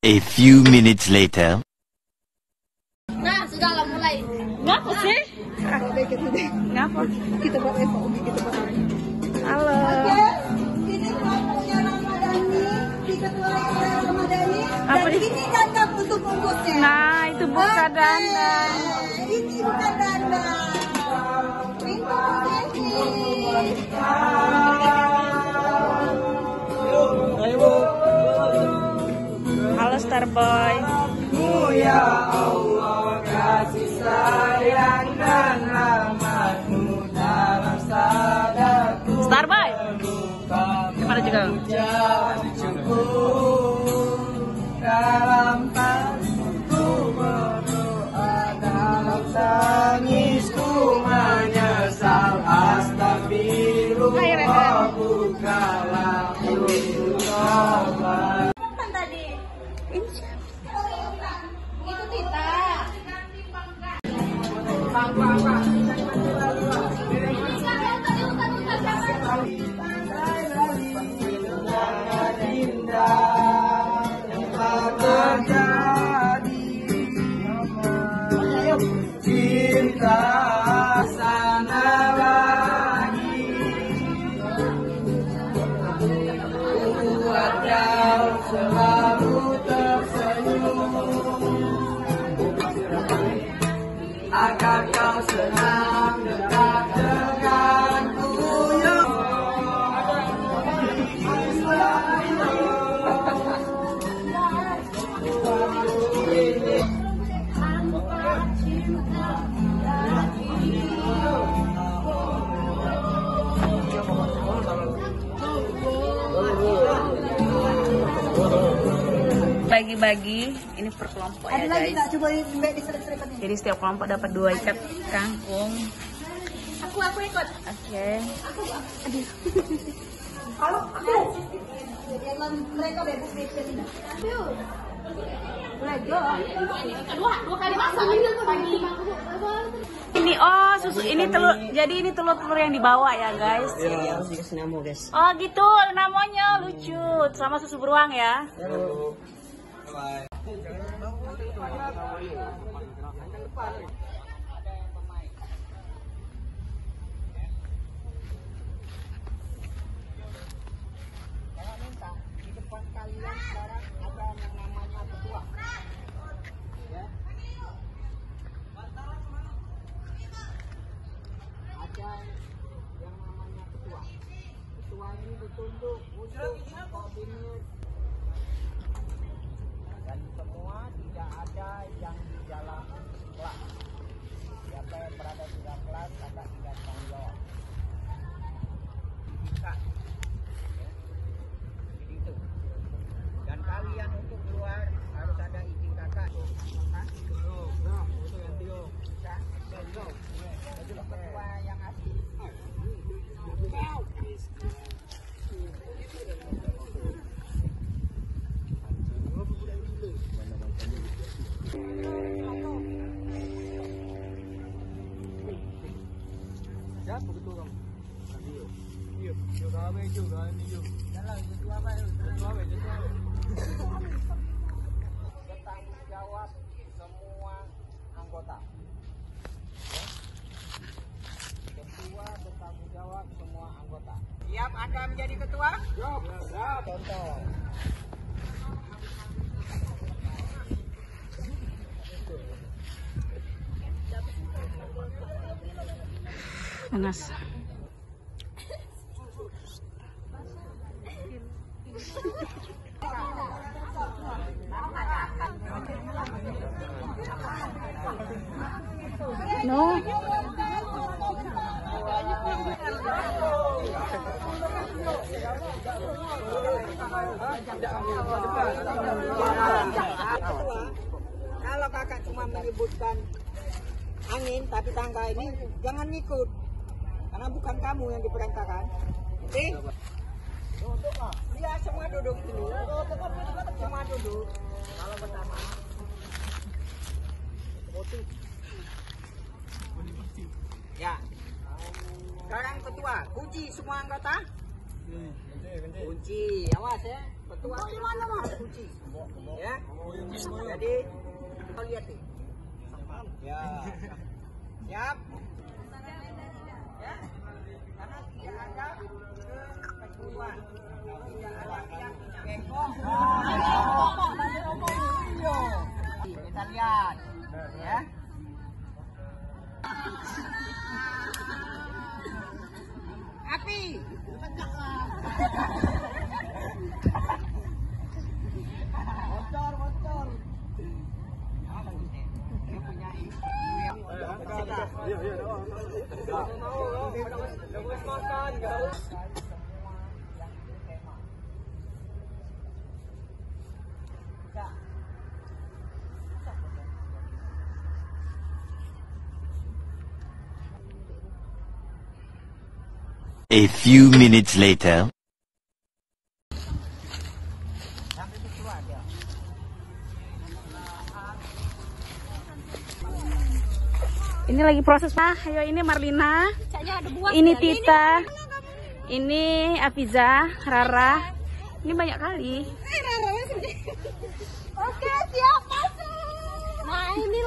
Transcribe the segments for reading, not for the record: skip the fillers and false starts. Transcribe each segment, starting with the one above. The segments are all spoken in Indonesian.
A few minutes later. Nah, sudahlah mulai. Ngapa sih? Ngapa? Kita buat FOB, kita buat. Halo. Ini kelompoknya Ramadhani, di ketua Ramadhani. Apa Dan ini dandang untuk bungkusnya. Nah, itu bukan dandang. Ini bukan dandang. Ini Halo Starboy. Ya Allah, kasih sayang dan rahmat-Mu dalam sadaqku. Starboy. Gimana juga? Dalam tanganku berdoa, dalam tangisku menyesal. Astagfirullah, bukalah pintu taubat. itu Tita. Cinta sana lagi, buat kau selalu tersenyum, agar kau senang dekat denganku. Bagi-bagi, ini per kelompok ya Ada lagi guys. nggak? Coba diserik-serikan ini. Jadi setiap kelompok dapat 2 ikat kangkung. Aku ikut. Oke. Kalau aku jangan mereka bebas ini. Lego. Dua kali masak pagi. Ini susu ini telur. Jadi ini telur-telur yang dibawa ya guys. Iya, harus dikasih nama guys. Oh gitu, namanya lucu. Sama susu beruang ya. Bye. Dan semua tidak ada yang di dalam kelas. Siapa yang berada di dalam kelas akan tidak tanggung jawab. Dibuka. Jadi itu. Dan kalian untuk keluar harus ada izin kakak. Ketua yang asli. Bertanggung jawab semua anggota. Ketua bertanggung jawab semua anggota. Siap Anda menjadi ketua? Siap. Contoh. Panas. No. Kalau kakak cuma menyebutkan angin tapi tangga ini jangan ngikut karena bukan kamu yang diperintahkan. Oke? Ya semua duduk dulu. Semua duduk. Kalau pertama. Ya. Sekarang ketua, kunci semua anggota. Kunci, awas ya. Ketua gimana mah? Kunci. Ya. Jadi kau lihat nih. Ya. Siap. Ya. Karena tidak ada kecuali tidak ada yang bengkok. Kita lihat. Ya. Api. Bocor. A few minutes later. Ini lagi proses mah. Ayo ini Marlina. Ini Tita. Ini Afiza, Rara. Ini banyak kali. Oke, siap masuk. Nah, ini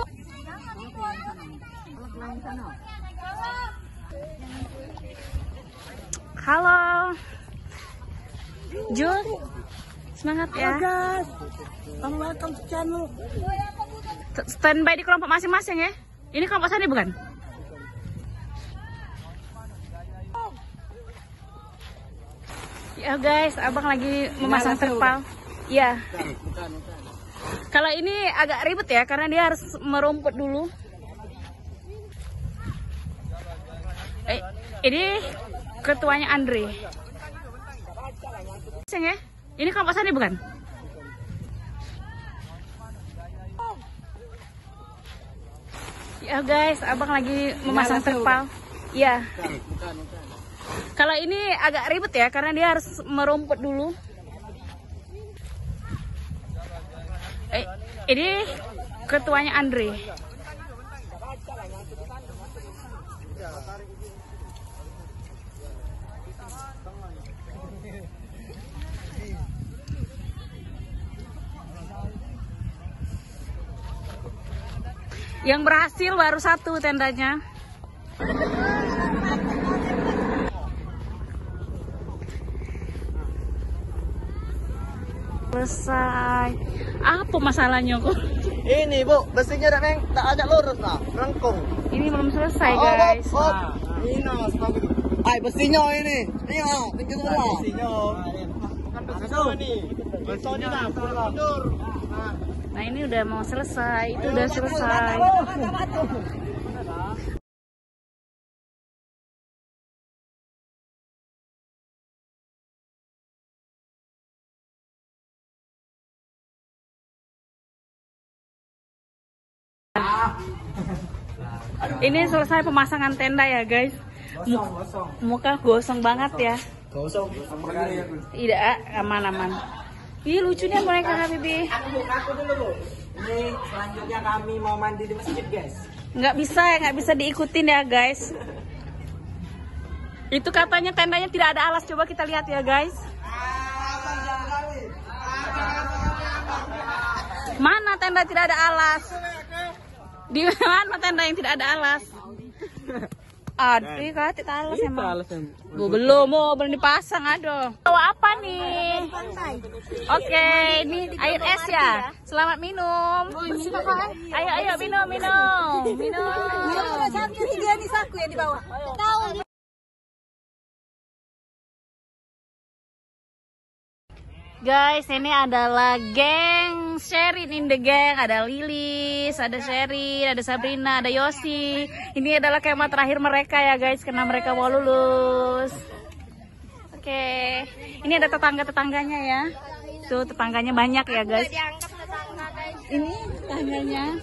Halo. Jul. Semangat ya. Guys, welcome to channel. Standby di kelompok masing-masing ya. Ini kelompok Sandi bukan? Ya guys, abang lagi memasang terpal. Iya. Kalau ini agak ribet ya, karena dia harus merumput dulu. Ini ketuanya Andre. Ya? Ini kelompok Sandi bukan? Ya guys, abang lagi memasang terpal. Iya. Kalau ini agak ribet ya, karena dia harus merumput dulu. Ini ketuanya Andre. Yang berhasil baru satu tendanya. Selesai. Apa masalahnya kok? Ini Bu, besinya tak ada lurus lah, rengkung. Ini belum selesai guys. Ini ay besinya ini. Ini tinggal dulu. Besinya. Bukan besinya nih. Besinya mundur. Nah ini udah mau selesai, itu udah selesai. Ini selesai pemasangan tenda ya guys. Muka gosong banget ya. Gosong. Tidak aman-aman. Ih lucunya mereka Habibi. Aku dulu Bu. Ini selanjutnya kami mau mandi di masjid guys. Nggak bisa diikutin ya guys. Itu katanya tendanya tidak ada alas. Coba kita lihat ya guys. Mana tenda tidak ada alas? Di mana tenda yang tidak ada alas? Aduh, kak, tidak alas emang. Belum dipasang, aduh. Bawa apa nih? Oke, ini air es ya. Selamat minum. Ayo minum. Dia nih saku yang di bawah. Tahu. Guys, ini adalah geng Sherin in the gang. Ada Lilis, ada Sherin, ada Sabrina, ada Yosi. Ini adalah kemah terakhir mereka ya guys, karena mereka mau lulus. Oke, ini ada tetangga-tetangganya ya. Tuh tetangganya banyak ya guys. Ini tetangganya.